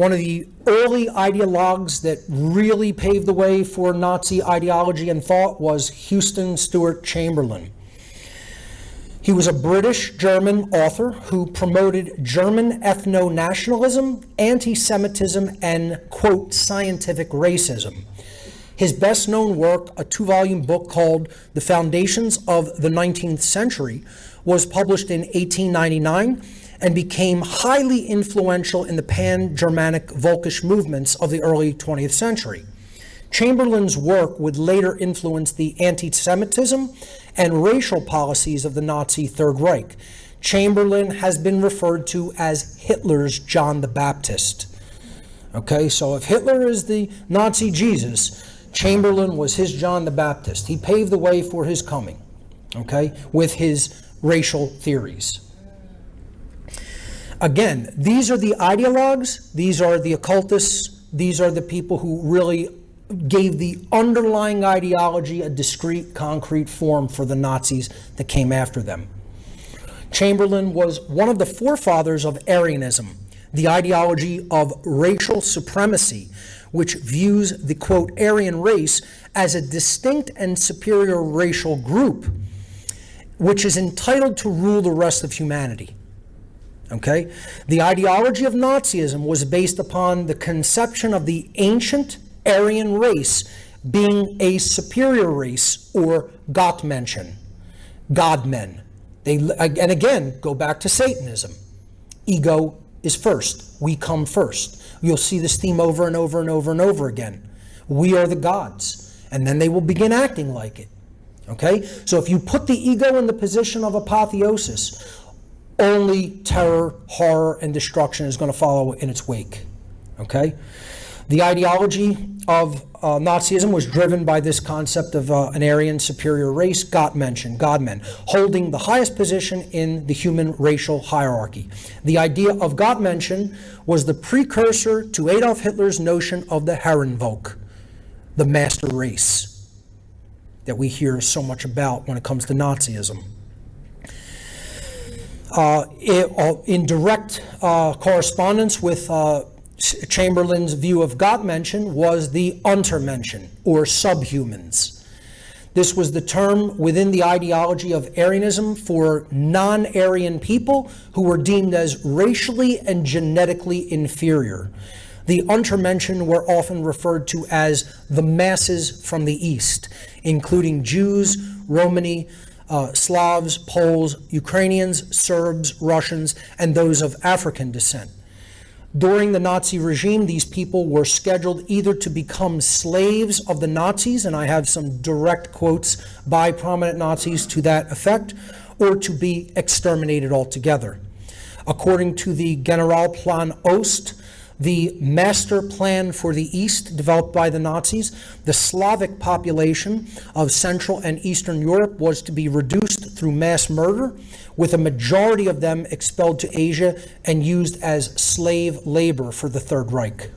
One of the early ideologues that really paved the way for Nazi ideology and thought was Houston Stewart Chamberlain. He was a British-German author who promoted German ethno-nationalism, anti-Semitism, and, quote, scientific racism. His best-known work, a 2-volume book called The Foundations of the 19th Century, was published in 1899 and became highly influential in the pan-Germanic Volkish movements of the early 20th century. Chamberlain's work would later influence the anti-Semitism and racial policies of the Nazi Third Reich. Chamberlain has been referred to as Hitler's John the Baptist. Okay, so if Hitler is the Nazi Jesus, Chamberlain was his John the Baptist. He paved the way for his coming, okay, with his racial theories. Again, these are the ideologues, these are the occultists, these are the people who really gave the underlying ideology a discrete, concrete form for the Nazis that came after them. Chamberlain was one of the forefathers of Aryanism, the ideology of racial supremacy, which views the, quote, Aryan race as a distinct and superior racial group, which is entitled to rule the rest of humanity. Okay? The ideology of Nazism was based upon the conception of the ancient Aryan race being a superior race, or Gottmenschen, Godmen. And again, go back to Satanism. Ego is first. We come first. You'll see this theme over and over and over and over again. We are the gods. And then they will begin acting like it. Okay? So if you put the ego in the position of apotheosis, only terror, horror, and destruction is going to follow in its wake. Okay? The ideology of Nazism was driven by this concept of an Aryan superior race, Gottmenschen, Godmen, holding the highest position in the human racial hierarchy. The idea of Gottmenschen was the precursor to Adolf Hitler's notion of the Herrenvolk, the master race, that we hear so much about when it comes to Nazism. In direct correspondence with Chamberlain's view of Gottmenschen was the Untermenschen, or subhumans. This was the term within the ideology of Aryanism for non-Aryan people who were deemed as racially and genetically inferior. The Untermenschen were often referred to as the masses from the East, including Jews, Romani, Slavs, Poles, Ukrainians, Serbs, Russians, and those of African descent. During the Nazi regime, these people were scheduled either to become slaves of the Nazis, and I have some direct quotes by prominent Nazis to that effect, or to be exterminated altogether. According to the Generalplan Ost, the master plan for the East developed by the Nazis, the Slavic population of Central and Eastern Europe was to be reduced through mass murder, with a majority of them expelled to Asia and used as slave labor for the Third Reich.